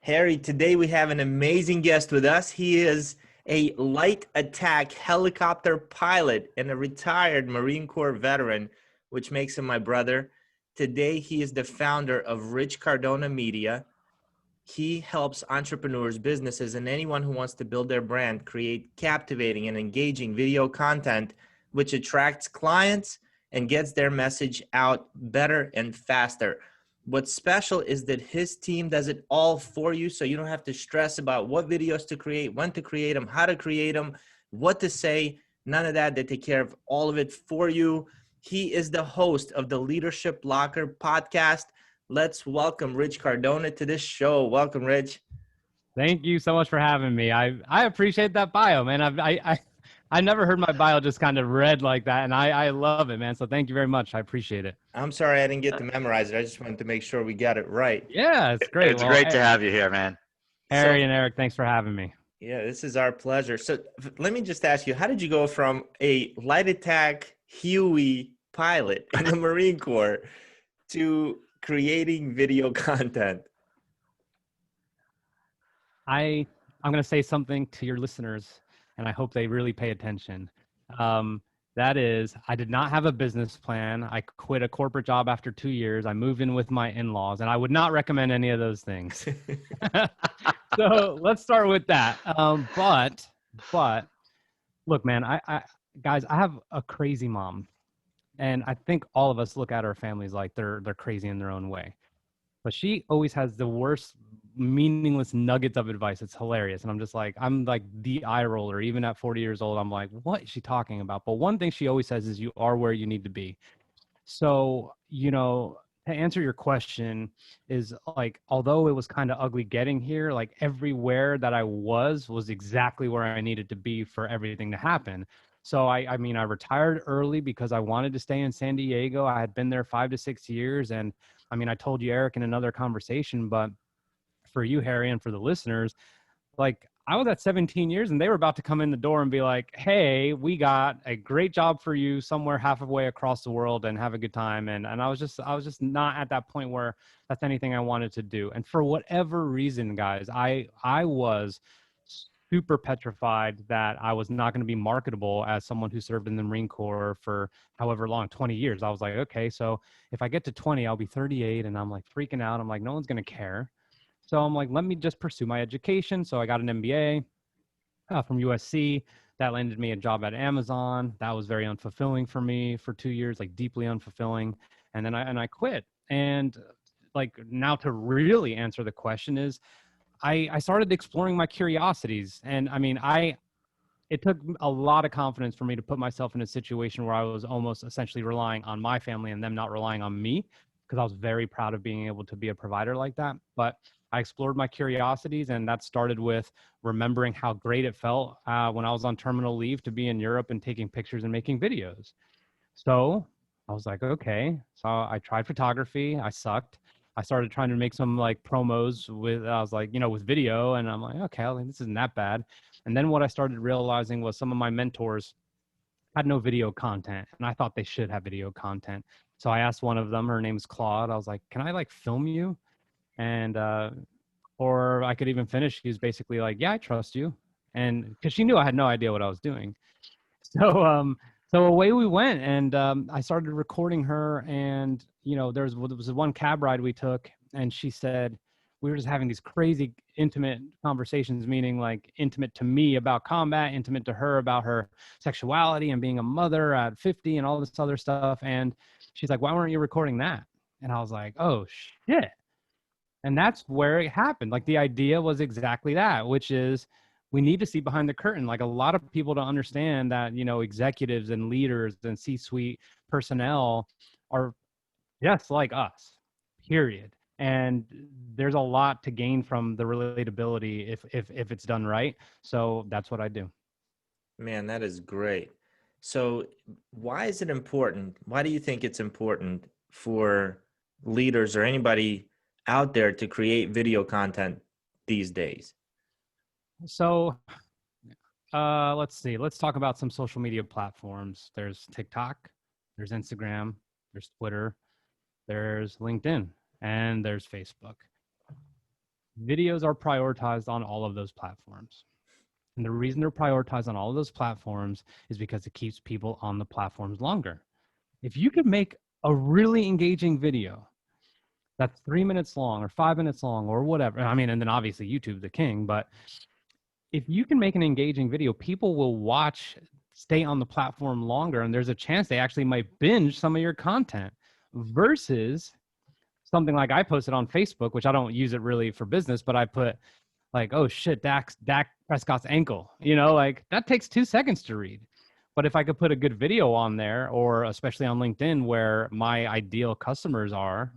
Harry, today we have an amazing guest with us. He is a light attack helicopter pilot and a retired Marine Corps veteran, which makes him my brother. Today, he is the founder of Rich Cardona Media. He helps entrepreneurs, businesses, and anyone who wants to build their brand create captivating and engaging video content, which attracts clients and gets their message out better and faster. What's special is that his team does it all for you, so you don't have to stress about what videos to create, when to create them, how to create them, what to say. None of that. They take care of all of it for you. He is the host of the Leadership Locker podcast. Let's welcome Rich Cardona to this show. Welcome, Rich. Thank you so much for having me. I appreciate that bio, man. I never heard my bio just kind of read like that, and I love it, man. So thank you very much. I appreciate it. I'm sorry I didn't get to memorize it. I just wanted to make sure we got it right. Yeah, it's great. It's great to have you here, man. Harry and Eric, thanks for having me. Yeah, this is our pleasure. So let me just ask you, how did you go from a light attack Huey pilot in the Marine Corps to creating video content? I'm going to say something to your listeners, and I hope they really pay attention. That is, I did not have a business plan. I quit a corporate job after 2 years. I moved in with my in-laws, and I would not recommend any of those things. So let's start with that. But look, man, guys, I have a crazy mom, and I think all of us look at our families like they're crazy in their own way. But she always has the worst meaningless nuggets of advice. It's hilarious. And I'm like the eye roller. Even at 40 years old, I'm like, what is she talking about? But one thing she always says is you are where you need to be. So, to answer your question is like, although it was kind of ugly getting here, like everywhere that I was exactly where I needed to be for everything to happen. So I retired early because I wanted to stay in San Diego. I had been there 5 to 6 years. And I told you, Eric, in another conversation, but for you, Harry, and for the listeners, like I was at 17 years and they were about to come in the door and be like, hey, we got a great job for you somewhere halfway across the world and have a good time. And I was just not at that point where that's anything I wanted to do. And for whatever reason, guys, I was super petrified that I was not going to be marketable as someone who served in the Marine Corps for however long, 20 years. I was like, okay, so if I get to 20, I'll be 38. And I'm like freaking out. I'm like, no one's going to care. So I'm like, let me just pursue my education. So I got an MBA from USC. That landed me a job at Amazon. That was very unfulfilling for me for 2 years, like deeply unfulfilling. And then I quit. And like now to really answer the question is, I started exploring my curiosities. And it took a lot of confidence for me to put myself in a situation where I was almost essentially relying on my family and them not relying on me, because I was very proud of being able to be a provider like that. But I explored my curiosities, and that started with remembering how great it felt when I was on terminal leave to be in Europe and taking pictures and making videos. So I was like, okay. So I tried photography. I sucked. I started trying to make some like promos with video, and I'm like, okay, this isn't that bad. And then what I started realizing was some of my mentors had no video content, and I thought they should have video content. So I asked one of them, her name is Claude. I was like, can I like film you? And, or I could even finish. She was basically like, yeah, I trust you. And cause she knew I had no idea what I was doing. So away we went, and I started recording her, and there was one cab ride we took, and she said, we were just having these crazy intimate conversations, meaning like intimate to me about combat, intimate to her about her sexuality and being a mother at 50 and all this other stuff. And she's like, why weren't you recording that? And I was like, oh shit. And that's where it happened. Like the idea was exactly that, which is we need to see behind the curtain. Like a lot of people don't understand that, executives and leaders and C-suite personnel are just like us, period. And there's a lot to gain from the relatability if it's done right. So that's what I do. Man, that is great. So why is it important? Why do you think it's important for leaders or anybody out there to create video content these days? So let's see. Let's talk about some social media platforms. There's TikTok, there's Instagram, there's Twitter, there's LinkedIn, and there's Facebook. videos are prioritized on all of those platforms. And the reason they're prioritized on all of those platforms is because it keeps people on the platforms longer. If you could make a really engaging video that's 3 minutes long or 5 minutes long or whatever, I mean, and then obviously YouTube, the king, but if you can make an engaging video, people will watch, stay on the platform longer, and there's a chance they actually might binge some of your content versus something like I posted on Facebook, which I don't use it really for business, but I put like, oh shit, Dak Prescott's ankle, like that takes 2 seconds to read. But if I could put a good video on there, or especially on LinkedIn where my ideal customers are,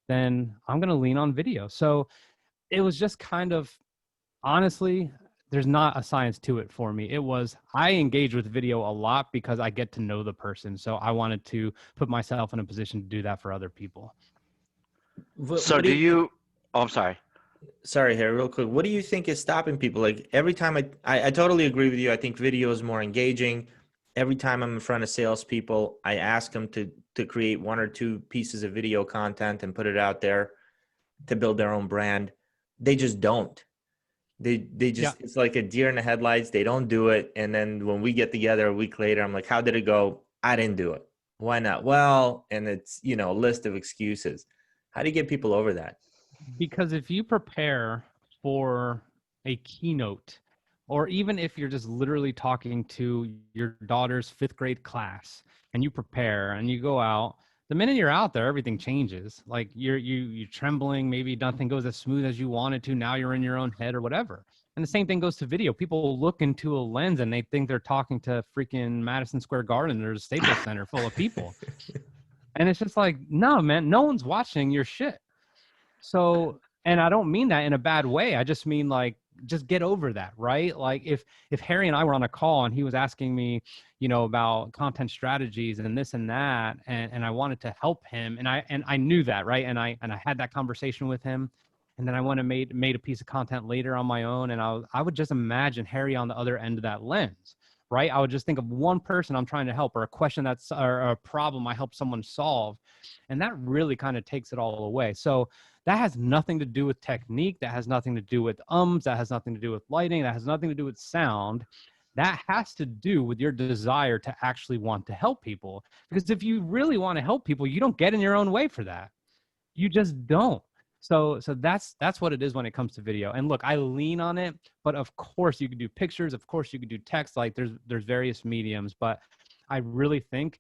then I'm going to lean on video. So it was just kind of, honestly, there's not a science to it for me. It was, I engage with video a lot because I get to know the person. So I wanted to put myself in a position to do that for other people. So What do do you think? you, oh, I'm sorry. Sorry, Harry, real quick. What do you think is stopping people? Like every time I totally agree with you. I think video is more engaging. Every time I'm in front of salespeople, I ask them to create 1 or 2 pieces of video content and put it out there to build their own brand. They just don't. They Yeah. just, it's like a deer in the headlights. They don't do it. And then when we get together a week later, I'm like, how did it go? I didn't do it. Why not? Well, and it's, a list of excuses. How do you get people over that? Because if you prepare for a keynote, or even if you're just literally talking to your daughter's 5th grade class and you prepare and you go out, the minute you're out there, everything changes. Like you're trembling, maybe nothing goes as smooth as you wanted to. Now you're in your own head or whatever. And the same thing goes to video. People look into a lens and they think they're talking to freaking Madison Square Garden or the Staples Center full of people. And it's just like, no, man, no one's watching your shit. So, and I don't mean that in a bad way. I just mean like, just get over that, right? Like if Harry and I were on a call and he was asking me, about content strategies and this and that, and I wanted to help him, and I knew that, right? And I had that conversation with him, and then I went and made a piece of content later on my own, and I would just imagine Harry on the other end of that lens, right? I would just think of one person I'm trying to help, or a question or a problem I help someone solve, and that really kind of takes it all away. So that has nothing to do with technique. That has nothing to do with that has nothing to do with lighting. That has nothing to do with sound. That has to do with your desire to actually want to help people. Because if you really want to help people, you don't get in your own way for that. You just don't. So that's what it is when it comes to video. And look, I lean on it, but of course you could do pictures. Of course you could do text. Like there's various mediums, but I really think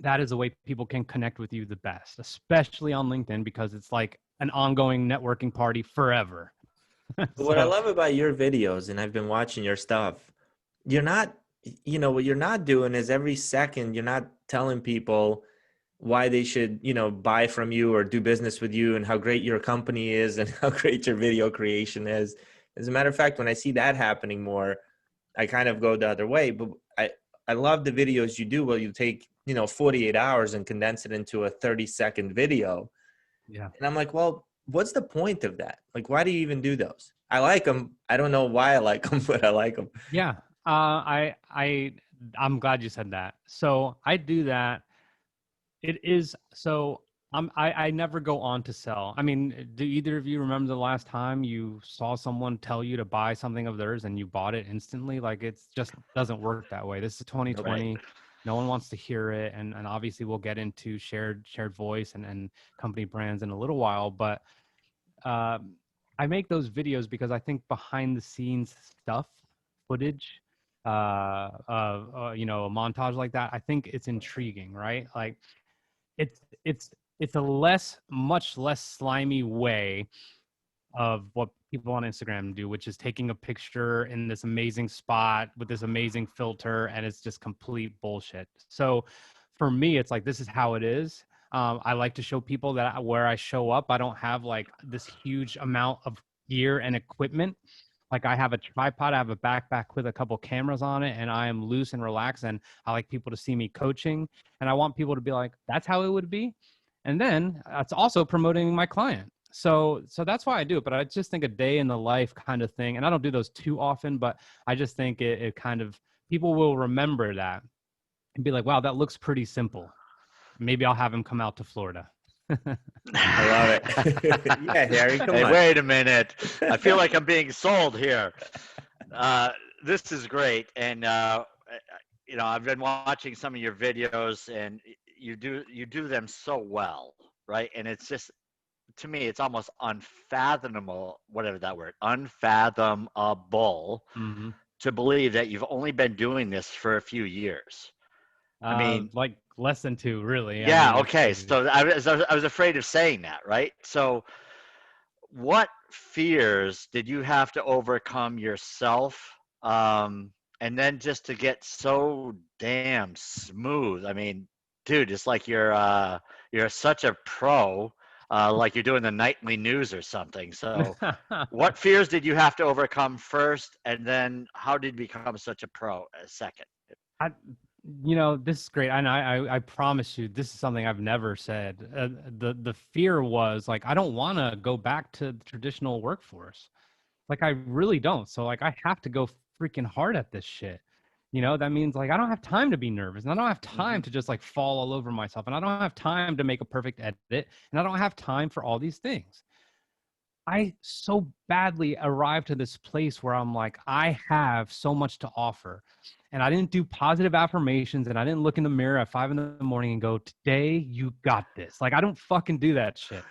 that is the way people can connect with you the best, especially on LinkedIn, because it's like an ongoing networking party forever. What I So love about your videos, and I've been watching your stuff, you're not, what you're not doing is every second you're not telling people why they should, buy from you or do business with you and how great your company is and how great your video creation is. As a matter of fact, when I see that happening more, I kind of go the other way. But I love the videos you do where you take, 48 hours and condense it into a 30-second video. yeah, And I'm like, well, what's the point of that? Like, why do you even do those? I like them. I don't know why I like them, but I like them. yeah. I'm glad you said that. So I do that. It is so. I never go on to sell. I mean, do either of you remember the last time you saw someone tell you to buy something of theirs and you bought it instantly? Like it's just doesn't work that way. This is Right. 2020. No one wants to hear it. And obviously we'll get into shared voice and company brands in a little while. But uh, I make those videos because I think behind the scenes stuff, footage, a montage like that, I think it's intriguing, right? Like it's it's it's a much less slimy way of what people on Instagram do, which is taking a picture in this amazing spot with this amazing filter, and it's just complete bullshit. So for me, it's like, this is how it is. I like to show people that where I show up, I don't have like this huge amount of gear and equipment. Like I have a tripod, I have a backpack with a couple cameras on it, and I am loose and relaxed. And I like people to see me coaching, and I want people to be like, that's how it would be. And then it's also promoting my client. So that's why I do it. But I just think a day in the life kind of thing, and I don't do those too often, but I just think it kind of, people will remember that and be like, wow, that looks pretty simple. Maybe I'll have him come out to Florida. I love it. Yeah, Harry, come Hey, on. wait a minute. I feel like I'm being sold here. Uh, this is great, and I've been watching some of your videos, and you do them so well, right? And it's just, to me, it's almost unfathomable, whatever that word, unfathomable, Hmm. to believe that you've only been doing this for a few years. I mean, Like less than two, really. I yeah, mean, it's okay. crazy. So I was afraid of saying that, right? So what fears did you have to overcome yourself, and then just to get so damn smooth? I mean, dude, it's like you're such a pro, like you're doing the nightly news or something. So what fears did you have to overcome first, and then how did you become such a pro second? I, this is great, and I promise you, this is something I've never said. The fear was like, I don't want to go back to the traditional workforce. Like, I really don't. So like, I have to go freaking hard at this shit. That means like I don't have time to be nervous, and I don't have time Hmm. to just like fall all over myself, and I don't have time to make a perfect edit, and I don't have time for all these things. I so badly arrived to this place where I'm like, I have so much to offer. And I didn't do positive affirmations, and I didn't look in the mirror at 5 in the morning and go, today you got this. Like, I don't fucking do that shit.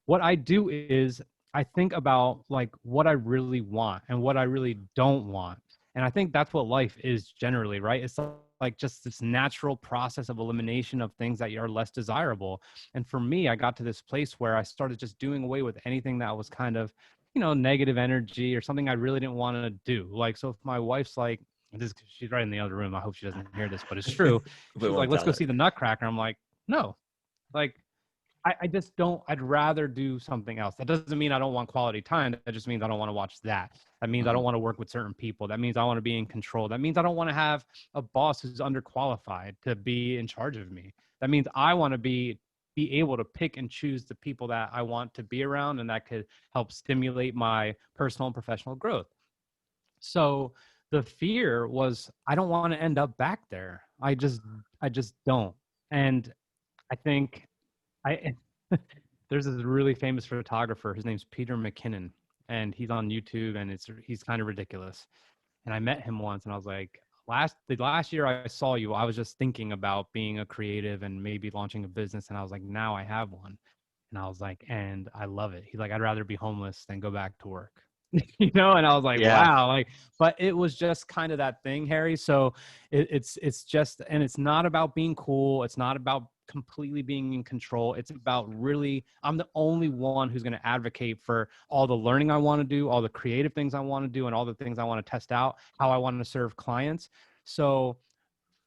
What I do is I think about like what I really want and what I really don't want. And I think that's what life is generally, right? It's like just this natural process of elimination of things that are less desirable. And for me, I got to this place where I started just doing away with anything that was kind of, negative energy or something I really didn't want to do. Like, so if my wife's like, she's right in the other room. I hope she doesn't hear this, but it's true. We She's like, won't let's tell go her. see the Nutcracker. I'm like, no, like, I just don't, I'd rather do something else. That doesn't mean I don't want quality time. That just means I don't want to watch that. That means I Hmm. don't want to work with certain people. That means I want to be in control. That means I don't want to have a boss who's underqualified to be in charge of me. That means I want to be able to pick and choose the people that I want to be around, and that could help stimulate my personal and professional growth. So the fear was I don't want to end up back there. I just don't. And I think I there's this really famous photographer. His name's Peter McKinnon, and he's on YouTube, and he's kind of ridiculous. And I met him once, and I was like, the last year I saw you, I was just thinking about being a creative and maybe launching a business, and I was like, now I have one, and I was like, and I love it. He's like, I'd rather be homeless than go back to work. And I was like, Yeah. wow, like, but it was just kind of that thing, Harry. So it's just, and it's not about being cool. It's not about completely being in control. It's about really, I'm the only one who's going to advocate for all the learning I want to do, all the creative things I want to do, and all the things I want to test out, how I want to serve clients. So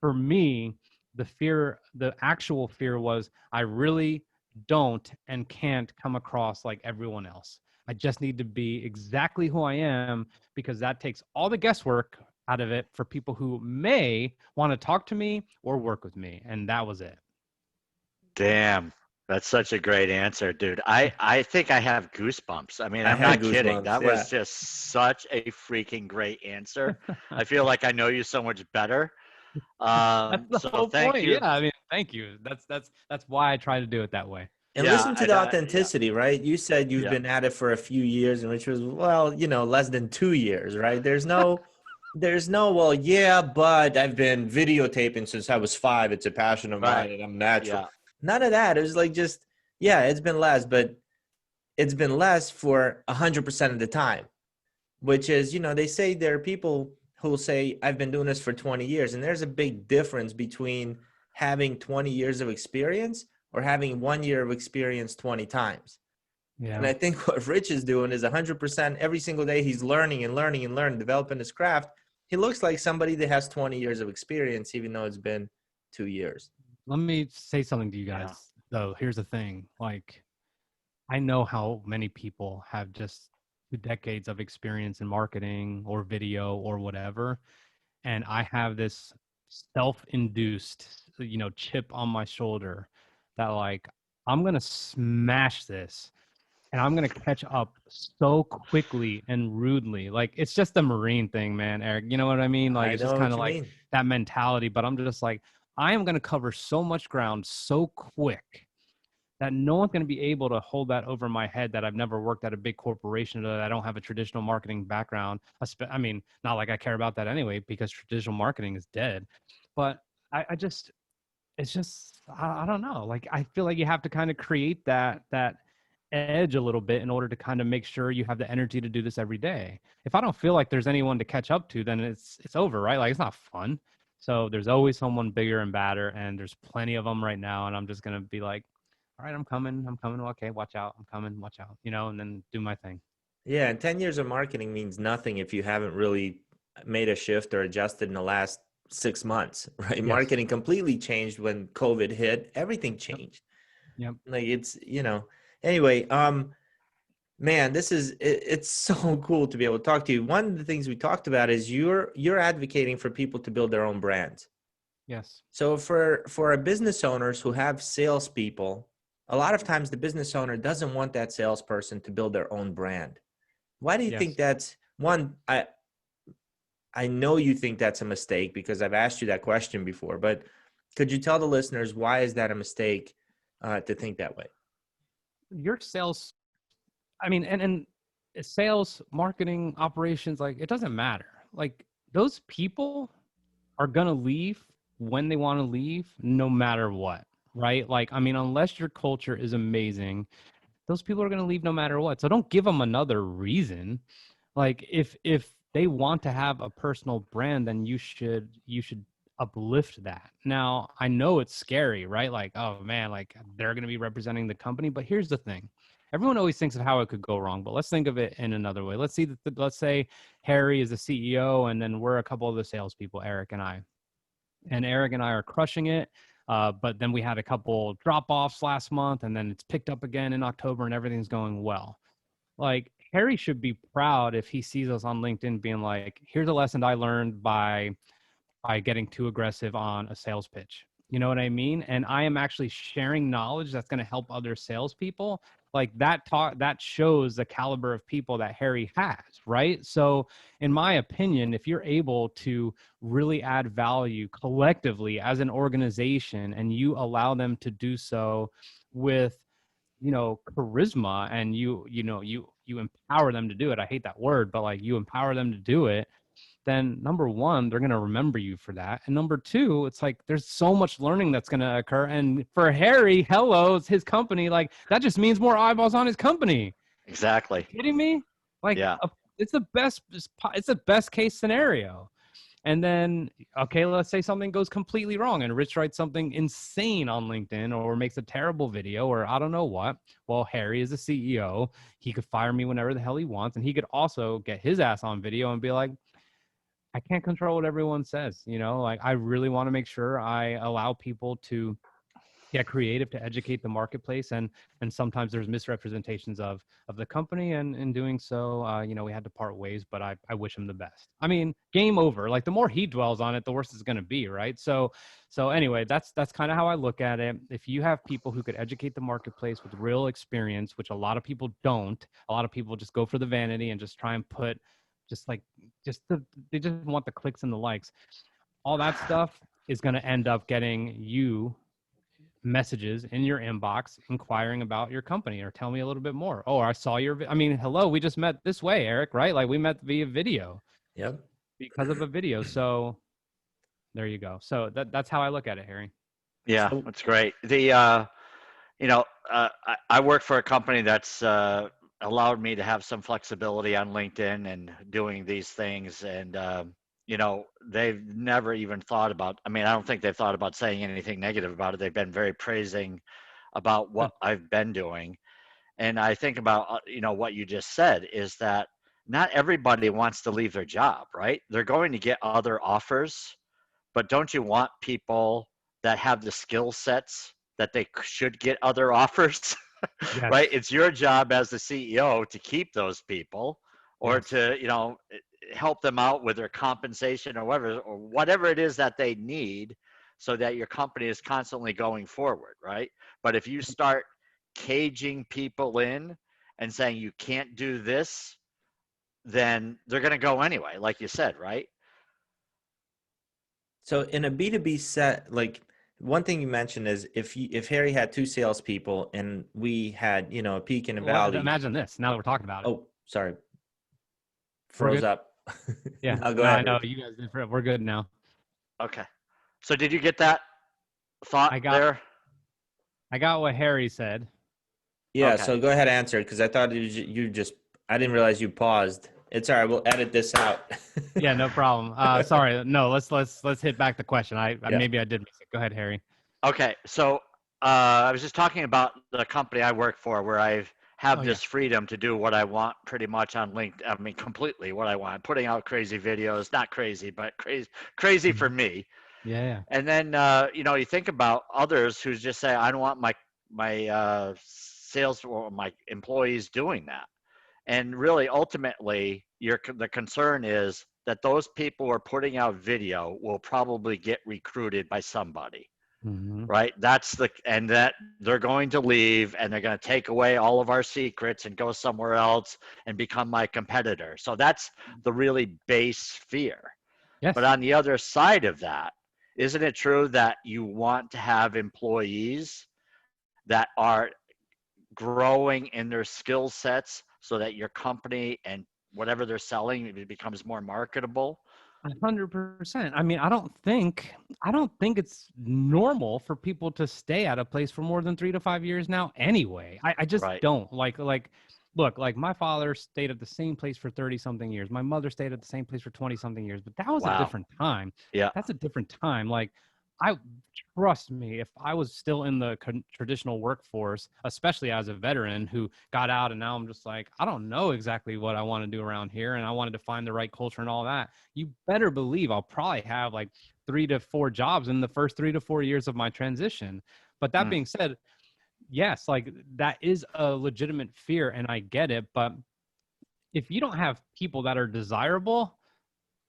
for me, the actual fear was I really don't and can't come across like everyone else. I just need to be exactly who I am, because that takes all the guesswork out of it for people who may want to talk to me or work with me. And that was it. Damn, that's such a great answer, dude. I think I have goosebumps. I mean, I I'm had not kidding. goosebumps. That Yeah. was just such a freaking great answer. I feel like I know you so much better. That's the So whole thank point. you. Yeah. I mean, thank you. That's why I try to do it that way. And Yeah, listen to the yeah, authenticity, right? You said you've yeah. been at it for a few years, and which was, well, less than 2 years, right? There's no, well, yeah, but I've been videotaping since I was 5. It's a passion of mine, Right. and I'm natural. Yeah. None of that. It was like just, yeah, it's been less, but it's been less for 100% of the time, which is, they say there are people who'll say, I've been doing this for 20 years. And there's a big difference between having 20 years of experience or having 1 year of experience 20 times. And Yeah. I think what Rich is doing is 100% every single day. He's learning and learning and learning, developing his craft. He looks like somebody that has 20 years of experience, even though it's been 2 years. Let me say something to you Yeah. guys, though. Here's the thing. Like, I know how many people have just 2 decades of experience in marketing or video or whatever. And I have this self-induced, chip on my shoulder that like, I'm going to smash this and I'm going to catch up so quickly and rudely. Like, it's just a Marine thing, man, Eric. You know what I mean? Like, I it's just know kind what of you like mean. that mentality, but I'm just like, I am going to cover so much ground so quick that no one's going to be able to hold that over my head, that I've never worked at a big corporation, or that I don't have a traditional marketing background. I mean, not like I care about that anyway, because traditional marketing is dead. But I just, it's just, I don't know. Like, I feel like you have to kind of create that edge a little bit in order to kind of make sure you have the energy to do this every day. If I don't feel like there's anyone to catch up to, then it's over, right? Like, it's not fun. So there's always someone bigger and badder, and there's plenty of them right now. And I'm just going to be like, all right, I'm coming. Okay, watch out. I'm coming. Watch out. And then do my thing. Yeah, and 10 years of marketing means nothing if you haven't really made a shift or adjusted in the last 6 months, right? Yes. Marketing completely changed when COVID hit. Everything Yep. changed. Yep. Like it's, anyway, man, it's so cool to be able to talk to you. One of the things we talked about is you're advocating for people to build their own brands. Yes. So for our business owners who have salespeople, a lot of times the business owner doesn't want that salesperson to build their own brand. Why do you think Yes. that's one? I know you think that's a mistake because I've asked you that question before, but could you tell the listeners why is that a mistake to think that way? Your sales, I mean, and sales, marketing, operations, like, it doesn't matter. Like, those people are going to leave when they want to leave, no matter what, right? Like, I mean, unless your culture is amazing, those people are going to leave no matter what. So don't give them another reason. Like, if they want to have a personal brand, then you should uplift that. Now, I know it's scary, right? Like, oh man, like, they're going to be representing the company. But here's the thing: everyone always thinks of how it could go wrong, but let's think of it in another way. Let's say Harry is the CEO, and then we're a couple of the salespeople, Eric and I. And Eric and I are crushing it. But then we had a couple drop offs last month, and then it's picked up again in October, and everything's going well. Like, Harry should be proud if he sees us on LinkedIn being like, here's a lesson I learned by getting too aggressive on a sales pitch. You know what I mean? And I am actually sharing knowledge that's going to help other salespeople. Like, that shows the caliber of people that Harry has, right? So, in my opinion, if you're able to really add value collectively as an organization, and you allow them to do so with, charisma, and you empower them to do it. I hate that word, but like, you empower them to do it, then number one, they're going to remember you for that. And number two, it's like, there's so much learning that's going to occur. And for Harry, hello, it's his company. Like, that just means more eyeballs on his company. Exactly. Are you kidding me? Like, Yeah. it's the best case scenario. And then, okay, let's say something goes completely wrong and Rich writes something insane on LinkedIn or makes a terrible video or I don't know what. Well, Harry is the CEO. He could fire me whenever the hell he wants. And he could also get his ass on video and be like, I can't control what everyone says. Like, I really want to make sure I allow people to get creative to educate the marketplace, and sometimes there's misrepresentations of the company, and in doing so, we had to part ways, but I wish him the best. I mean, game over. Like, the more he dwells on it, the worse it's going to be, right? So anyway, that's kind of how I look at it. If you have people who could educate the marketplace with real experience, which a lot of people don't, a lot of people just go for the vanity and just try and put they just want the clicks and the likes. All that stuff is going to end up getting you messages in your inbox inquiring about your company or tell me a little bit more. Oh, I saw hello, we just met this way, Eric, right? Like, we met via video. Yep. Because of a video. So there you go. So that's how I look at it, Harry. Yeah, So, that's great. I work for a company that's allowed me to have some flexibility on LinkedIn and doing these things. And, they've never even thought about, I don't think they've thought about saying anything negative about it. They've been very praising about what I've been doing. And I think about, what you just said is that not everybody wants to leave their job, right? They're going to get other offers, but don't you want people that have the skill sets that they should get other offers? Yes. Right? It's your job as the CEO to keep those people, or Yes. to, help them out with their compensation or whatever it is that they need, so that your company is constantly going forward, right? But if you start caging people in and saying you can't do this, then they're going to go anyway, like you said, right? So in a B2B set, like one thing you mentioned is if Harry had two salespeople and we had, you know, a peak and a valley. Imagine this. Now that we're talking about it. Oh, sorry. We're Froze good? up. Yeah. No, go No, I ahead, know Rich. you guys. We're good now. Okay. So did you get that thought I got there? what Harry said. Yeah, Okay. so go ahead and answer because I thought you just I didn't realize you paused. It's all right. We'll edit this out. Yeah, no problem. Sorry. No, let's hit back the question. Yeah. Maybe I did miss it. Go ahead, Harry. Okay. So I was just talking about the company I work for where I have Oh, this freedom to do what I want pretty much on LinkedIn. I mean, completely what I want. Putting out crazy videos, not crazy, but crazy for me. Yeah. And then you know, you think about others who just say, I don't want my sales or my employees doing that. And really, ultimately, the concern is that those people who are putting out video will probably get recruited by somebody, Mm-hmm. right? And that they're going to leave and they're going to take away all of our secrets and go somewhere else and become my competitor. So that's the really base fear. Yes. But on the other side of that, isn't it true that you want to have employees that are growing in their skill sets so that your company and whatever they're selling it becomes more marketable? 100%. I mean, I don't think it's normal for people to stay at a place for more than 3 to 5 years now anyway. I just Right. don't look, like my father stayed at the same place for 30 something years. My mother stayed at the same place for 20 something years, but that was a Wow. different time. Yeah. That's a different time. Like, I trust me, if I was still in the traditional workforce, especially as a veteran who got out and now I'm just like, I don't know exactly what I want to do around here. And I wanted to find the right culture and all that. You better believe I'll probably have like 3 to 4 jobs in the first 3 to 4 years of my transition. But that being said, yes, like that is a legitimate fear and I get it. But if you don't have people that are desirable,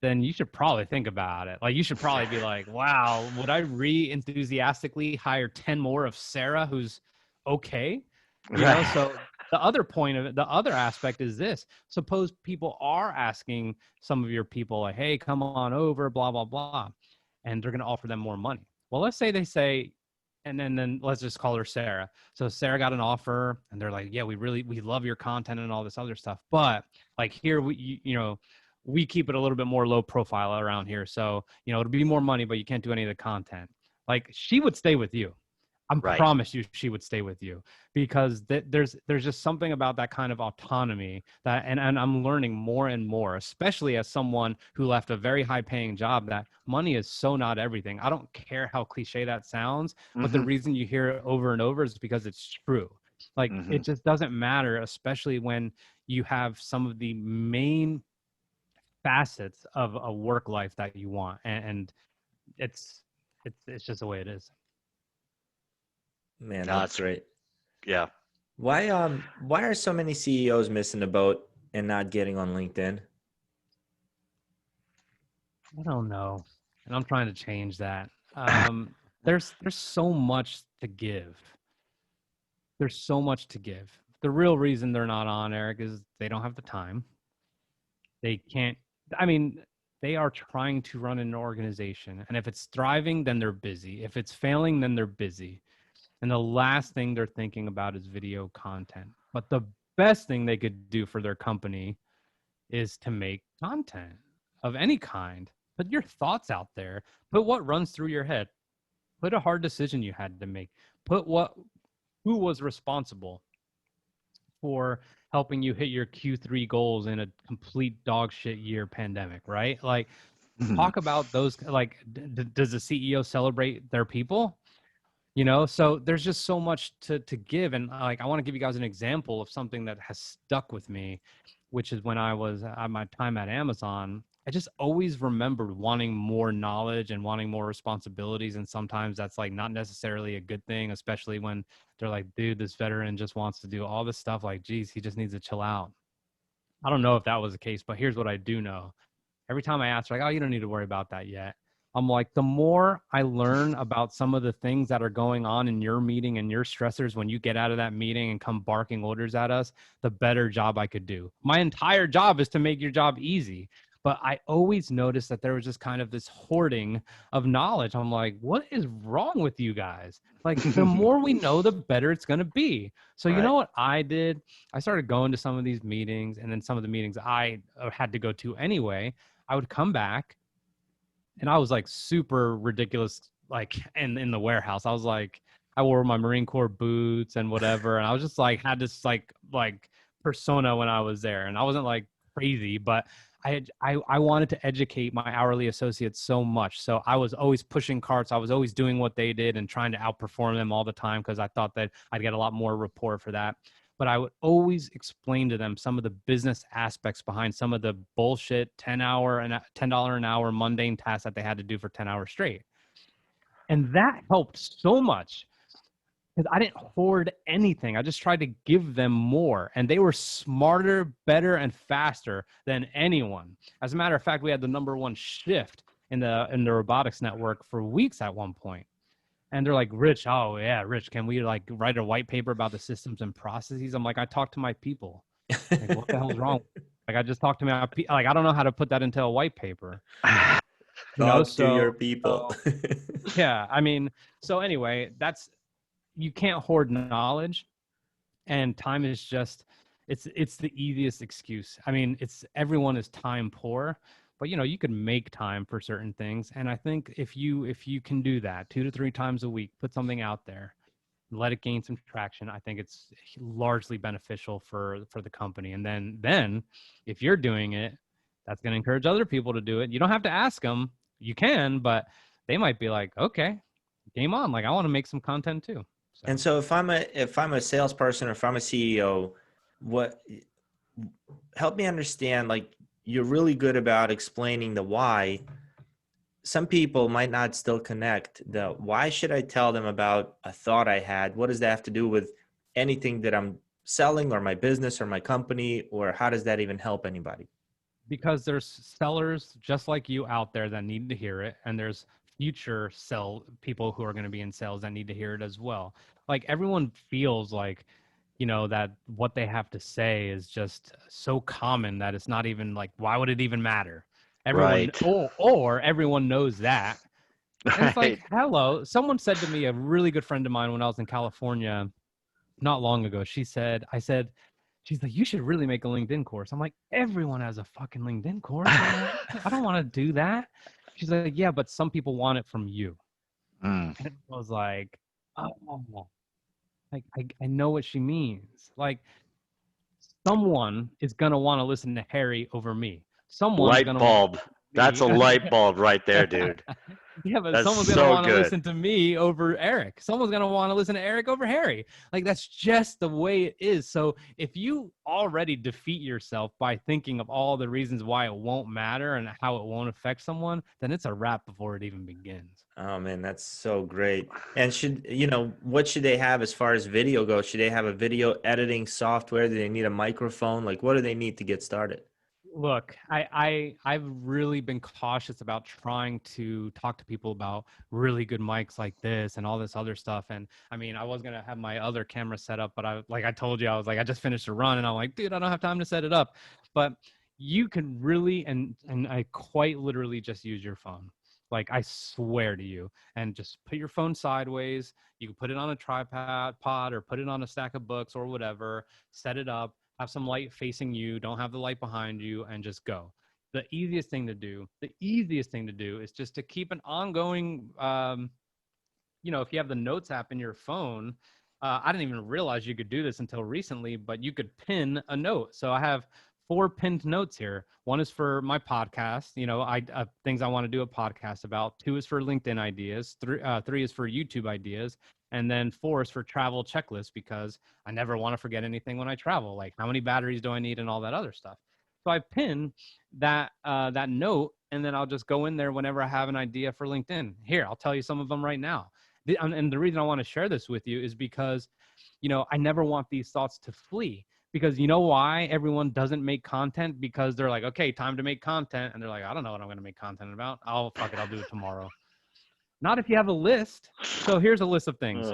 then you should probably think about it. Like, you should probably be like, wow, would I enthusiastically hire 10 more of Sarah, who's okay? You know, Right. so the other point of it, the other aspect is this. Suppose people are asking some of your people, like, hey, come on over, blah, blah, blah. And they're going to offer them more money. Well, let's say they say, and then let's just call her Sarah. So Sarah got an offer and they're like, yeah, we love your content and all this other stuff. But like here, we keep it a little bit more low profile around here. So, it'll be more money, but you can't do any of the content. Like, she would stay with you. I Right. promise you she would stay with you because there's just something about that kind of autonomy that, and I'm learning more and more, especially as someone who left a very high paying job, that money is so not everything. I don't care how cliche that sounds, but the reason you hear it over and over is because it's true. Like, it just doesn't matter, especially when you have some of the main facets of a work life that you want, and it's just the way it is. Man, No, that's great. Yeah. Why are so many CEOs missing the boat and not getting on LinkedIn? I don't know, and I'm trying to change that. There's so much to give. There's so much to give. The real reason they're not on, Eric, is they don't have the time. They can't. I mean, they are trying to run an organization, and if it's thriving, then they're busy. If it's failing, then they're busy. And the last thing they're thinking about is video content. But the best thing they could do for their company is to make content of any kind. Put your thoughts out there. Put what runs through your head. Put a hard decision you had to make. Put who was responsible for helping you hit your Q3 goals in a complete dog shit year pandemic, right? Like, talk about those. Like, does the CEO celebrate their people? So there's just so much to give. And like, I want to give you guys an example of something that has stuck with me, which is when I was at my time at Amazon. I just always remembered wanting more knowledge and wanting more responsibilities. And sometimes that's like not necessarily a good thing, especially when they're like, dude, this veteran just wants to do all this stuff. Like, geez, he just needs to chill out. I don't know if that was the case, but here's what I do know. Every time I ask, like, oh, you don't need to worry about that yet. I'm like, the more I learn about some of the things that are going on in your meeting and your stressors when you get out of that meeting and come barking orders at us, the better job I could do. My entire job is to make your job easy. But I always noticed that there was just kind of this hoarding of knowledge. I'm like, what is wrong with you guys? Like, the more we know, the better it's going to be. So you Right. know what I did? I started going to some of these meetings, and then some of the meetings I had to go to anyway, I would come back, and I was like super ridiculous, like in the warehouse. I was like, I wore my Marine Corps boots and whatever, and I was just like had this like persona when I was there, and I wasn't like crazy, but I wanted to educate my hourly associates so much. So I was always pushing carts. I was always doing what they did and trying to outperform them all the time because I thought that I'd get a lot more rapport for that. But I would always explain to them some of the business aspects behind some of the bullshit $10 an hour mundane tasks that they had to do for 10 hours straight. And that helped so much because I didn't hoard anything. I just tried to give them more, and they were smarter, better, and faster than anyone. As a matter of fact, we had the #1 shift in the robotics network for weeks at one point. And they're like, Rich, oh yeah, Rich, can we like write a white paper about the systems and processes? I'm like, I talk to my people. Like, what the hell's wrong? Like, I just talked to my people. Like, I don't know how to put that into a white paper. Talk to your people. Yeah, I mean, so anyway, you can't hoard knowledge, and time is just it's the easiest excuse. I mean, everyone is time poor, but you could make time for certain things. And I think if you can do that 2 to 3 times a week, put something out there, let it gain some traction, I think it's largely beneficial for the company. And then if you're doing it, that's going to encourage other people to do it. You don't have to ask them. You can, but they might be like, okay, game on. Like, I want to make some content too. So. And so if I'm a salesperson or if I'm a CEO, help me understand, like, you're really good about explaining the why. Some people might not still connect the why should I tell them about a thought I had? What does that have to do with anything that I'm selling or my business or my company, or how does that even help anybody? Because there's sellers just like you out there that need to hear it, and there's future people who are going to be in sales that need to hear it as well. Like, everyone feels like that what they have to say is just so common that it's not even like, why would it even matter? Everyone, Right. or everyone knows that. And it's like, Right. hello. Someone said to me, a really good friend of mine when I was in California not long ago, she's like, you should really make a LinkedIn course. I'm like, everyone has a fucking LinkedIn course. I don't want to do that. She's like, yeah, but some people want it from you. Mm. And I was like, oh, like, I know what she means. Like, someone is going to want to listen to Harry over me. Someone's Light going to want bulb. to That's a listen to light bulb right there, me. dude. Yeah, but That's someone's going to so want to good. listen to me over Eric. Someone's going to want to listen to Eric over Harry. Like, that's just the way it is. So if you already defeat yourself by thinking of all the reasons why it won't matter and how it won't affect someone, then it's a wrap before it even begins. Oh man, that's so great. And what should they have as far as video goes? Should they have a video editing software? Do they need a microphone? Like, what do they need to get started? Look, I've really been cautious about trying to talk to people about really good mics like this and all this other stuff. And I mean, I was gonna have my other camera set up, but I told you, I was like, I just finished a run, and I'm like, dude, I don't have time to set it up. But you can really, and I quite literally just use your phone. Like, I swear to you, and just put your phone sideways. You can put it on a tripod or put it on a stack of books or whatever. Set it up. Have some light facing you, don't have the light behind you, and just go. The easiest thing to do is just to keep an ongoing, if you have the notes app in your phone. I didn't even realize you could do this until recently, but you could pin a note. So I have 4 pinned notes here. One is for my podcast, things I want to do a podcast about. 2 is for LinkedIn ideas. 3 is for YouTube ideas. And then 4 is for travel checklists, because I never want to forget anything when I travel, like how many batteries do I need and all that other stuff. So I pin that note, and then I'll just go in there whenever I have an idea for LinkedIn. Here, I'll tell you some of them right now. And the reason I want to share this with you is because, I never want these thoughts to flee. Because you know why everyone doesn't make content? Because they're like, okay, time to make content. And they're like, I don't know what I'm going to make content about. I'll do it tomorrow. Not if you have a list. So here's a list of things.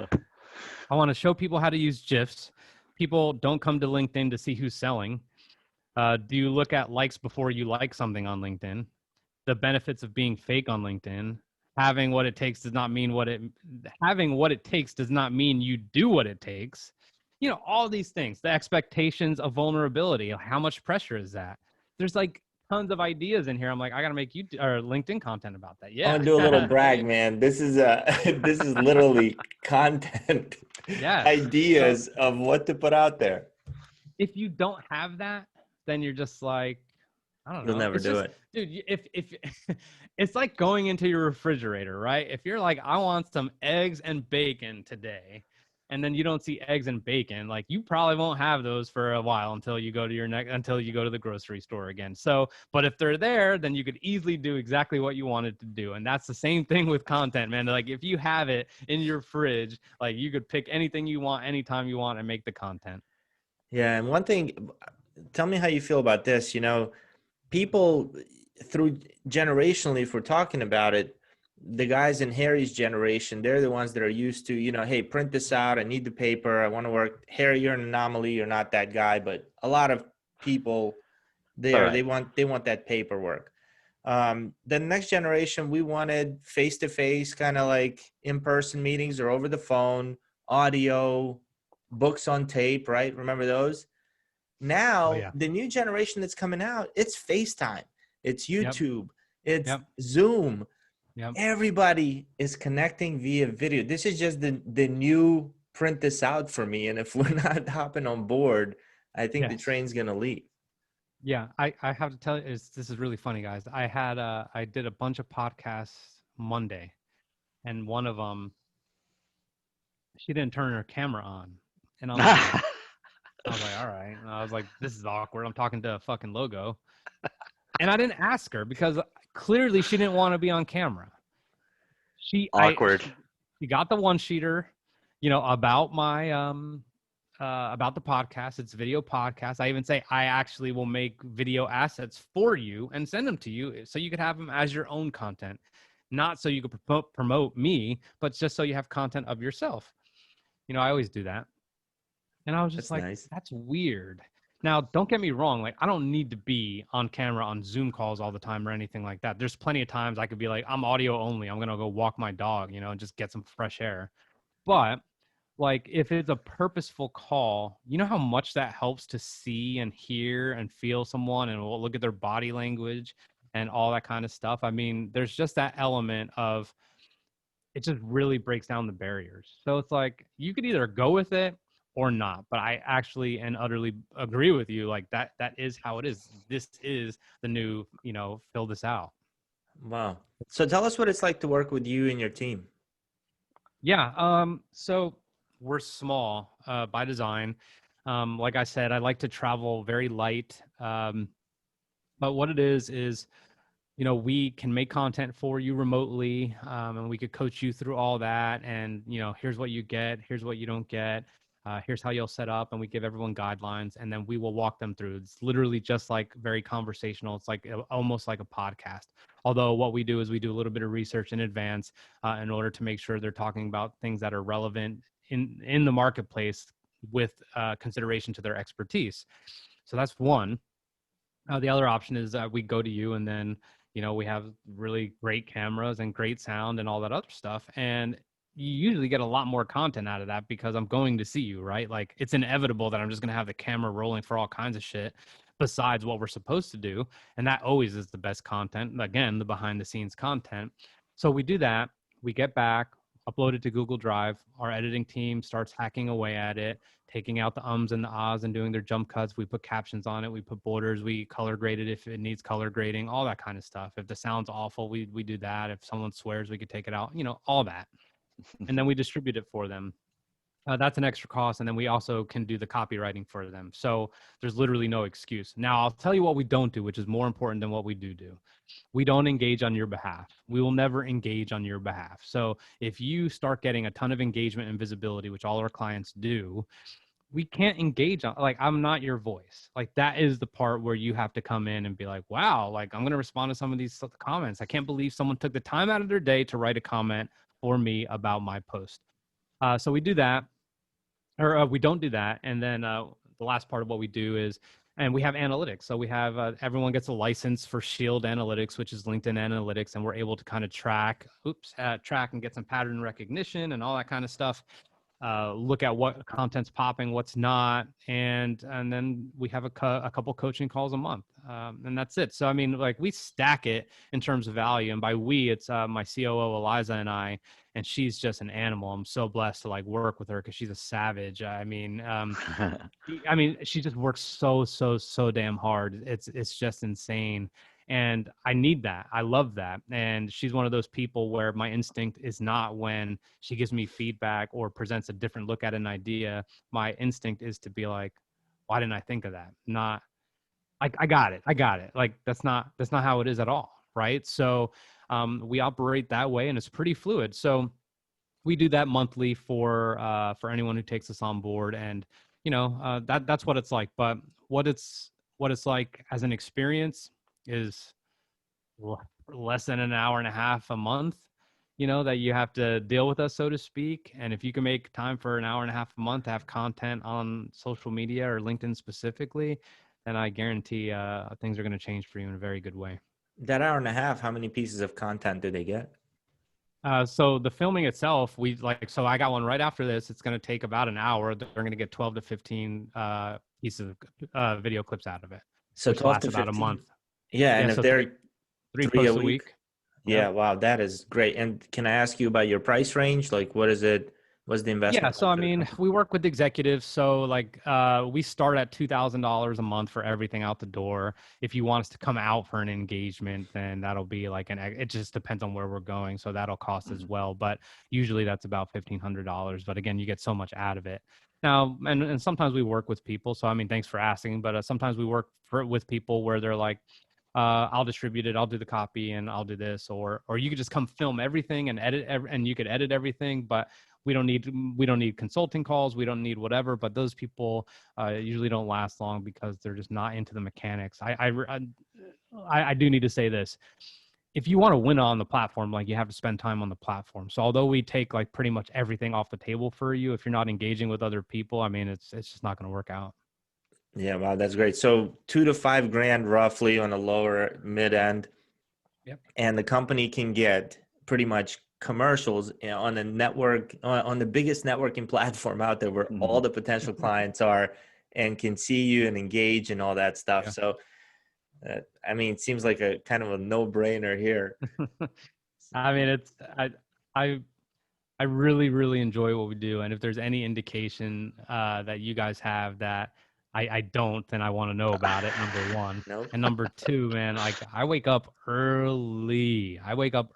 I want to show people how to use GIFs. People don't come to LinkedIn to see who's selling. Do you look at likes before you like something on LinkedIn? The benefits of being fake on LinkedIn. Having what it takes does not mean having what it takes does not mean you do what it takes. You know, all these things, the expectations of vulnerability. How much pressure is that? There's like tons of ideas in here. I'm like, I got to make YouTube or LinkedIn content about that. I Yeah. want to do a little brag, man. This is this is literally content Yes. So ideas of what to put out there. if you don't have that, then you're just like, I don't You'll know. never It's do just, it. dude, if it's like going into your refrigerator, right? If you're like, I want some eggs and bacon today, and then you don't see eggs and bacon, like you probably won't have those for a while until you go to until you go to the grocery store again. So, but if they're there, then you could easily do exactly what you wanted to do. And that's the same thing with content, man. Like if you have it in your fridge, like you could pick anything you want, anytime you want, and make the content. Yeah, and one thing, tell me how you feel about this. You know, people through generationally, if we're talking about it, the guys in Harry's generation, they're the ones that are used to, you know, hey, print this out. I need the paper. I want to work. Harry, you're an anomaly. You're not that guy. But a lot of people there, Right. they want that paperwork. The next generation, we wanted face-to-face, kind of like in-person meetings or over the phone, audio, books on tape, right? Remember those? Oh Now, yeah. the new generation that's coming out, it's FaceTime, it's Yep. YouTube, it's Yep. Zoom. Yep. Everybody is connecting via video. This is just the new print this out for me. And if we're not hopping on board, I think the Yes. train's gonna leave. Yeah, I have to tell you, this is really funny, guys. I did a bunch of podcasts Monday, and one of them, she didn't turn her camera on, and I was like, all right. And I was like, this is awkward. I'm talking to a fucking logo, and I didn't ask her because clearly she didn't want to be on camera. Awkward. She got the one sheeter, you know, about my about the podcast. It's video podcast. I even say I actually will make video assets for you and send them to you so you could have them as your own content, not so you could promote me, but just so you have content of yourself. You know, I always do that. And I was just That's like, nice. that's weird. Now, don't get me wrong. Like, I don't need to be on camera on Zoom calls all the time or anything like that. There's plenty of times I could be like, I'm audio only. I'm going to go walk my dog, you know, and just get some fresh air. But like, if it's a purposeful call, you know how much that helps to see and hear and feel someone and look at their body language and all that kind of stuff. I mean, there's just that element of it just really breaks down the barriers. So it's like you could either go with it or not. But I actually and utterly agree with you. Like that is how it is. This is the new, you know, fill this out. Wow. So tell us what it's like to work with you and your team. Yeah. So we're small by design. Like I said, I like to travel very light. But what it is, you know, we can make content for you remotely, and we could coach you through all that. And, you know, here's what you get, here's what you don't get, here's how you'll set up. And we give everyone guidelines, and then we will walk them through. It's literally just like very conversational. It's like almost like a podcast. Although what we do is we do a little bit of research in advance in order to make sure they're talking about things that are relevant in the marketplace with consideration to their expertise. So that's one. The other option is that we go to you, and then, you know, we have really great cameras and great sound and all that other stuff. And you usually get a lot more content out of that because I'm going to see you, right? Like it's inevitable that I'm just going to have the camera rolling for all kinds of shit besides what we're supposed to do. And that always is the best content. Again, the behind the scenes content. So we do that. We get back, upload it to Google Drive. Our editing team starts hacking away at it, taking out the ums and the ahs and doing their jump cuts. We put captions on it. We put borders. We color grade it if it needs color grading, all that kind of stuff. If the sound's awful, we do that. If someone swears, we could take it out, you know, all that. And then we distribute it for them. That's an extra cost. And then we also can do the copywriting for them. So there's literally no excuse. Now, I'll tell you what we don't do, which is more important than what we do. We don't engage on your behalf. We will never engage on your behalf. So if you start getting a ton of engagement and visibility, which all our clients do, we can't engage on, like, I'm not your voice. Like that is the part where you have to come in and be like, wow, like I'm going to respond to some of these comments. I can't believe someone took the time out of their day to write a comment for me about my post. So we do that, or we don't do that. And then the last part of what we do is And we have analytics. So we have everyone gets a license for Shield Analytics, which is LinkedIn Analytics, and we're able to kind of track and get some pattern recognition and all that kind of stuff. Look at what content's popping, what's not, and then we have a couple coaching calls a month, and that's it. So I mean, like, we stack it in terms of value, and by we, it's my COO Eliza and I, and she's just an animal. I'm so blessed to like work with her because she's a savage. She just works so damn hard. It's just insane. And I need that. I love that. And she's one of those people where my instinct is not when she gives me feedback or presents a different look at an idea. My instinct is to be like, why didn't I think of that? Not like, I got it. Like, that's not how it is at all. Right. So we operate that way, and it's pretty fluid. So we do that monthly for anyone who takes us on board. And that's what it's like. But what it's like as an experience is less than an hour and a half a month, that you have to deal with us, so to speak. And if you can make time for an hour and a half a month to have content on social media or LinkedIn specifically, then I guarantee things are going to change for you in a very good way. That hour and a half, how many pieces of content do they get? So the filming itself, so I got one right after this. It's going to take about an hour. They're going to get 12 to 15 pieces of video clips out of it. So which 12 lasts to 15? about a month. Yeah, and if so they're three three posts a a week. yeah, wow, that is great. And can I ask you about your price range? Like, what is it? What's the investment? Yeah, so I mean, we work with executives. So like, we start at $2,000 a month for everything out the door. If you want us to come out for an engagement, then that'll be like it just depends on where we're going. So that'll cost as well. But usually that's about $1,500. But again, you get so much out of it. Now, and sometimes we work with people. So I mean, thanks for asking. But sometimes we work with people where they're like, I'll distribute it, I'll do the copy, and I'll do this, or you could just come film everything and edit, and you could edit everything, but we don't need consulting calls, we don't need whatever. But those people usually don't last long because they're just not into the mechanics. I do need to say this: if you want to win on the platform, like, you have to spend time on the platform. So although we take like pretty much everything off the table for you, if you're not engaging with other people, I mean, it's just not going to work out. Yeah, wow, that's great. So $2 to $5 grand roughly on the lower mid end. Yep. And the company can get pretty much commercials on the network, on the biggest networking platform out there, where all the potential clients are, and can see you and engage and all that stuff. Yeah. So, I mean, it seems like a kind of a no-brainer here. I mean, I really, really enjoy what we do. And if there's any indication that you guys have that I don't, then I want to know about it, number one. Nope. And number two, man, like, I wake up early. I wake up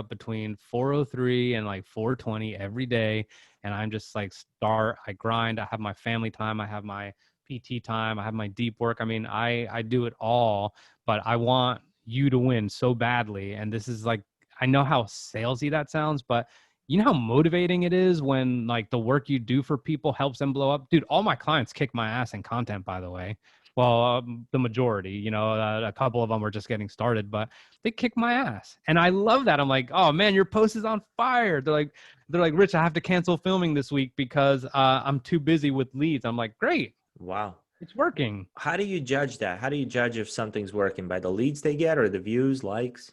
between 4:03 and like 4:20 every day. And I'm just like, I grind. I have my family time. I have my PT time. I have my deep work. I mean, I do it all, but I want you to win so badly. And this is like, I know how salesy that sounds, but you know how motivating it is when like the work you do for people helps them blow up? Dude, all my clients kick my ass in content, by the way. Well, the majority, a couple of them are just getting started, but they kick my ass. And I love that. I'm like, oh man, your post is on fire. They're like, Rich, I have to cancel filming this week because I'm too busy with leads. I'm like, great. Wow. It's working. How do you judge that? How do you judge if something's working? By the leads they get, or the views, likes?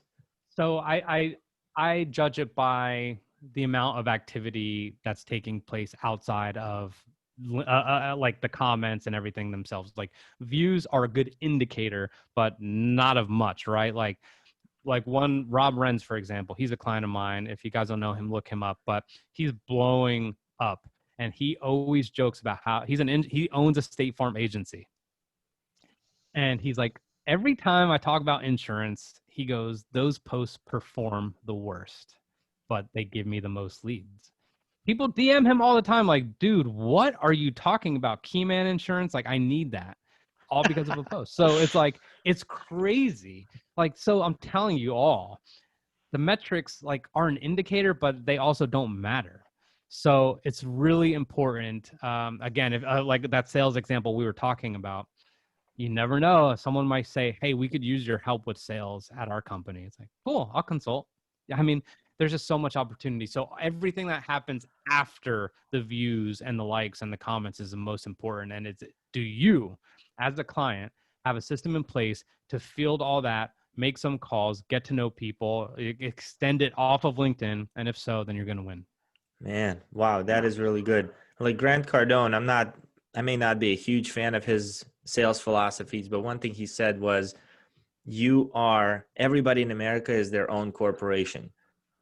So I judge it by the amount of activity that's taking place outside of like the comments and everything themselves. Like, views are a good indicator, but not of much, right? Like one Rob Renz, for example, he's a client of mine. If you guys don't know him, look him up, but he's blowing up. And he always jokes about how he owns a State Farm agency. And he's like, every time I talk about insurance, he goes, those posts perform the worst, but they give me the most leads. People DM him all the time like, dude, what are you talking about? Keyman Insurance? Like, I need that. All because of a post. So it's like, it's crazy. Like, so I'm telling you all, the metrics like are an indicator, but they also don't matter. So it's really important. Again, if like that sales example we were talking about, you never know. Someone might say, hey, we could use your help with sales at our company. It's like, cool, I'll consult. I mean, there's just so much opportunity. So everything that happens after the views and the likes and the comments is the most important. And it's, do you as a client, have a system in place to field all that, make some calls, get to know people, extend it off of LinkedIn. And if so, then you're going to win. Man, wow, that is really good. Like Grant Cardone, I may not be a huge fan of his sales philosophies, but one thing he said was, everybody in America is their own corporation.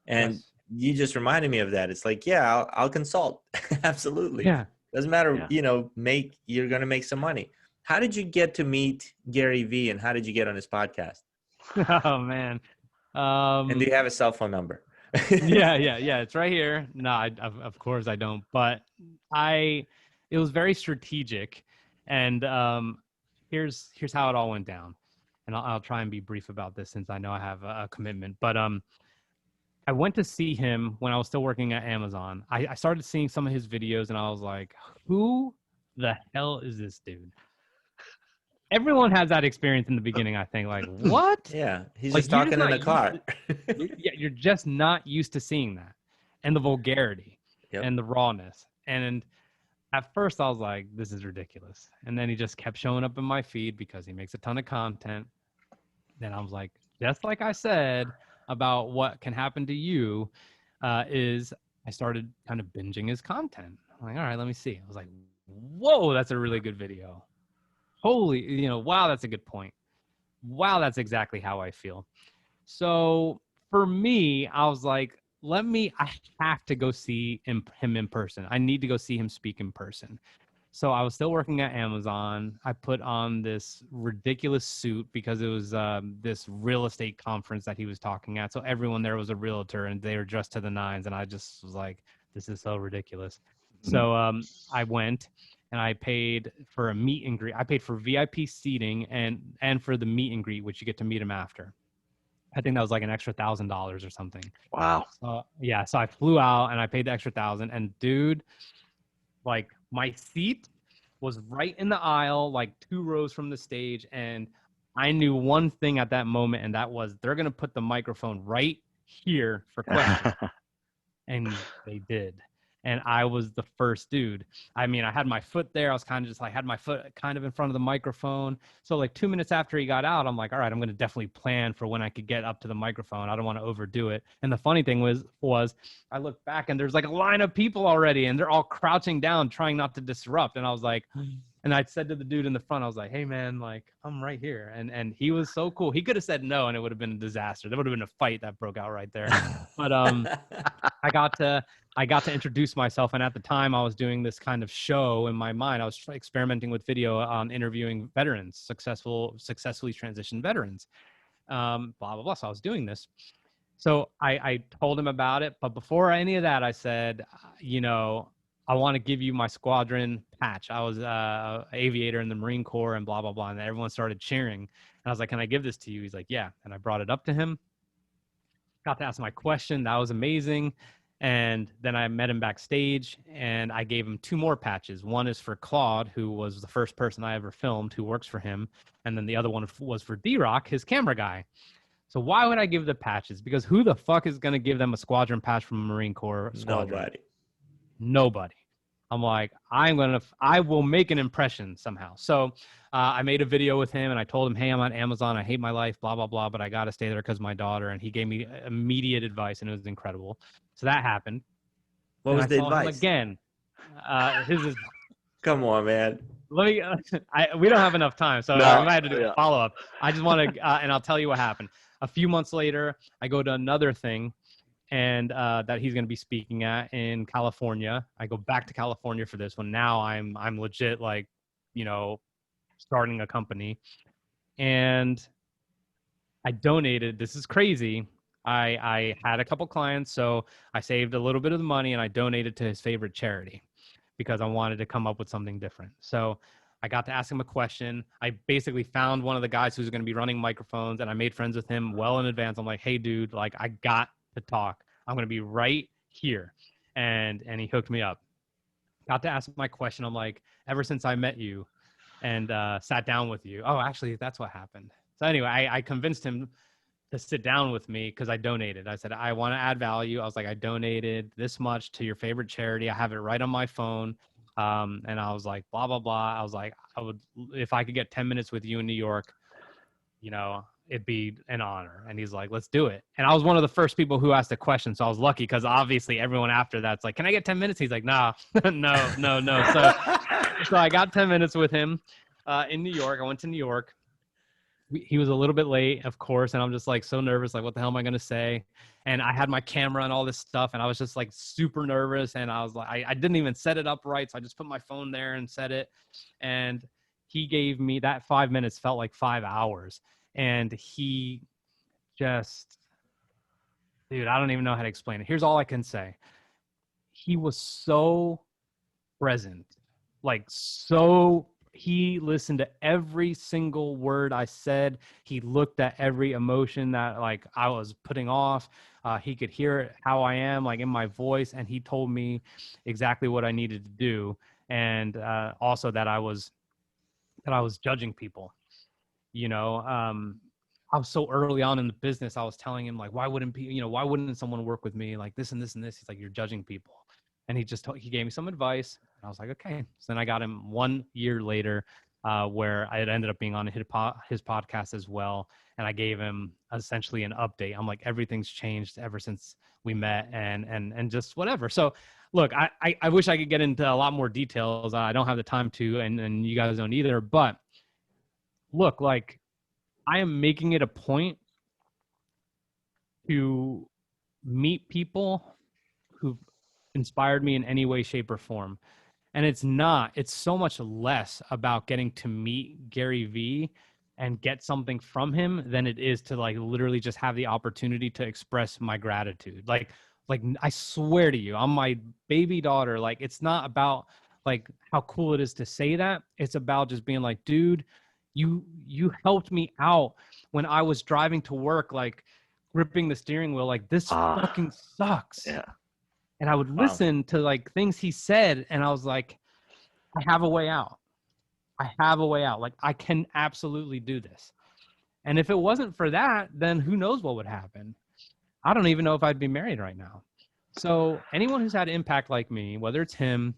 And Yes. you just reminded me of that. It's like, yeah, I'll consult. Absolutely. Yeah. Doesn't matter, Yeah. you're going to make some money. How did you get to meet Gary Vee, and how did you get on his podcast? Oh man. And do you have a cell phone number? Yeah. It's right here. No, of course I don't. But it was very strategic, and here's how it all went down. And I'll try and be brief about this since I know I have a commitment. But I went to see him when I was still working at Amazon. I started seeing some of his videos, and I was like, who the hell is this dude? Everyone has that experience in the beginning, I think. Like, what? Yeah, he's Like, just talking in a car. You're just not used to seeing that, and the vulgarity Yep. and the rawness. And at first I was like, this is ridiculous. And then he just kept showing up in my feed because he makes a ton of content. Then I was like, just like I said about what can happen to you, is I started kind of binging his content. I'm like, all right, let me see. I was like, whoa, that's a really good video. Holy, wow, that's a good point. Wow, that's exactly how I feel. So for me, I was like, I have to go see him in person. I need to go see him speak in person. So I was still working at Amazon. I put on this ridiculous suit because it was this real estate conference that he was talking at. So everyone there was a realtor and they were dressed to the nines. And I just was like, this is so ridiculous. So I went and I paid for a meet and greet. I paid for VIP seating and for the meet and greet, which you get to meet him after. I think that was like an extra $1,000 or something. Wow. So I flew out and I paid the extra 1,000. And dude, like my seat was right in the aisle, like 2 rows from the stage. And I knew one thing at that moment, and that was they're going to put the microphone right here for questions. And they did. And I was the first dude. I mean, I had my foot there. I was kind of just like, had my foot kind of in front of the microphone. So like 2 minutes after he got out, I'm like, all right, I'm going to definitely plan for when I could get up to the microphone. I don't want to overdo it. And the funny thing was I looked back and there's like a line of people already and they're all crouching down, trying not to disrupt. And I was like, and I said to the dude in the front, I was like, hey man, like I'm right here. And he was so cool. He could have said no and it would have been a disaster. There would have been a fight that broke out right there. But I got to introduce myself. And at the time I was doing this kind of show in my mind. I was experimenting with video on interviewing veterans, successfully transitioned veterans, blah, blah, blah. So I was doing this. So I told him about it. But before any of that, I said, I want to give you my squadron patch. I was an aviator in the Marine Corps and blah, blah, blah. And everyone started cheering. And I was like, can I give this to you? He's like, yeah. And I brought it up to him. Got to ask my question. That was amazing. And then I met him backstage and I gave him 2 more patches. One is for Claude, who was the first person I ever filmed who works for him. And then the other one was for D-Rock, his camera guy. So why would I give the patches? Because who the fuck is going to give them a squadron patch from a Marine Corps squadron? Nobody. I'm like, I will make an impression somehow. So I made a video with him and I told him, hey, I'm on Amazon. I hate my life, blah, blah, blah, but I got to stay there because of my daughter. And he gave me immediate advice and it was incredible. So that happened. What was the advice? Again, his is, come on, man. we don't have enough time. So I might have to do a follow-up. I just want to, and I'll tell you what happened. A few months later, I go to another thing and that he's going to be speaking at in California. I go back to California for this one. Now I'm legit like, starting a company. And I donated. This is crazy. I had a couple clients, so I saved a little bit of the money and I donated to his favorite charity because I wanted to come up with something different. So I got to ask him a question. I basically found one of the guys who's going to be running microphones and I made friends with him well in advance. I'm like, hey dude, like I got to talk. I'm going to be right here. And he hooked me up. Got to ask my question. I'm like, ever since I met you and sat down with you. Oh, actually, that's what happened. So anyway, I convinced him to sit down with me because I donated. I said, I want to add value. I was like, I donated this much to your favorite charity. I have it right on my phone. And I was like, blah, blah, blah. I was like, if I could get 10 minutes with you in New York, it'd be an honor. And he's like, let's do it. And I was one of the first people who asked a question. So I was lucky because obviously everyone after that's like, can I get 10 minutes? He's like, nah, no. So I got 10 minutes with him in New York. I went to New York. He was a little bit late, of course. And I'm just like so nervous. Like, what the hell am I going to say? And I had my camera and all this stuff. And I was just like super nervous. And I was like, I didn't even set it up right. So I just put my phone there and set it. And he gave me that 5 minutes felt like 5 hours. And he just, dude, I don't even know how to explain it. Here's all I can say. He was so present, he listened to every single word I said. He looked at every emotion that like I was putting off. He could hear how I am like in my voice. And he told me exactly what I needed to do. And also that I was judging people. I was so early on in the business. I was telling him like, why wouldn't someone work with me? Like this and this and this. He's like, you're judging people. And he gave me some advice. And I was like, okay. So then I got him 1 year later, where I had ended up being on his podcast as well. And I gave him essentially an update. I'm like, everything's changed ever since we met and just whatever. So look, I wish I could get into a lot more details. I don't have the time to, and you guys don't either, but look, like I am making it a point to meet people who've inspired me in any way, shape, or form. And it's so much less about getting to meet Gary Vee and get something from him than it is to like literally just have the opportunity to express my gratitude. Like I swear to you, I'm my baby daughter. Like, it's not about like how cool it is to say that. It's about just being like, dude, you helped me out when I was driving to work, like gripping the steering wheel, like this fucking sucks. Yeah. And I would listen to like things he said. And I was like, I have a way out. Like I can absolutely do this. And if it wasn't for that, then who knows what would happen? I don't even know if I'd be married right now. So anyone who's had impact like me, whether it's him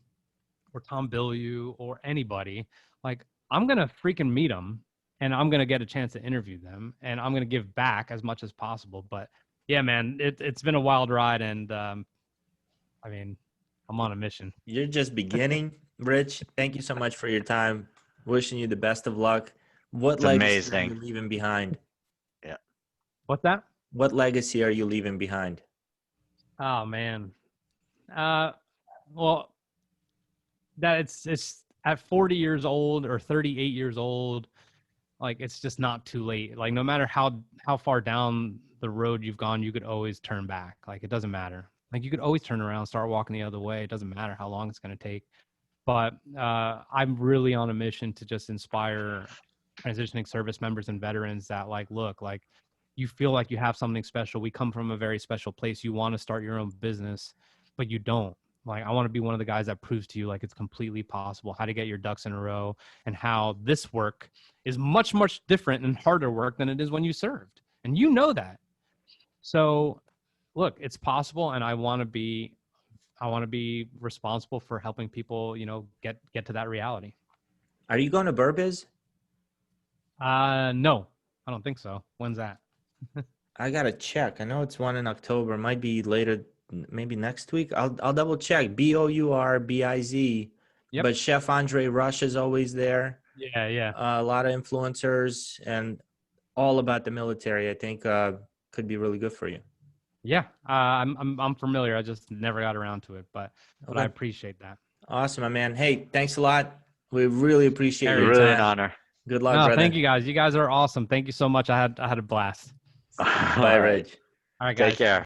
or Tom Bilyeu or anybody, like I'm going to freaking meet them and I'm going to get a chance to interview them and I'm going to give back as much as possible. But yeah, man, it's been a wild ride. And I mean, I'm on a mission. You're just beginning, Rich. Thank you so much for your time. Wishing you the best of luck. What legacy are you leaving behind? Yeah. What's that? What legacy are you leaving behind? Oh man. Well, that it's at 40 years old or 38 years old, like it's just not too late. Like no matter how far down the road you've gone, you could always turn back. Like it doesn't matter. Like you could always turn around, start walking the other way. It doesn't matter how long it's going to take. But I'm really on a mission to just inspire transitioning service members and veterans that like, look, like you feel like you have something special. We come from a very special place. You want to start your own business, but you don't. Like, I want to be one of the guys that proves to you like it's completely possible, how to get your ducks in a row and how this work is much, much different and harder work than it is when you served. And you know that. So look, it's possible. And I want to be responsible for helping people, get to that reality. Are you going to Burbiz? No, I don't think so. When's that? I got to check. I know it's one in October. It might be later, maybe next week. I'll double check. BOURBIZ. Yep. But Chef Andre Rush is always there. Yeah. A lot of influencers and all about the military. I think could be really good for you. Yeah, I'm familiar. I just never got around to it, but I appreciate that. Awesome, my man. Hey, thanks a lot. We really appreciate your really time. An honor. Good luck, brother. Thank you guys. You guys are awesome. Thank you so much. I had a blast. Bye, Rich. All right, guys. Take care.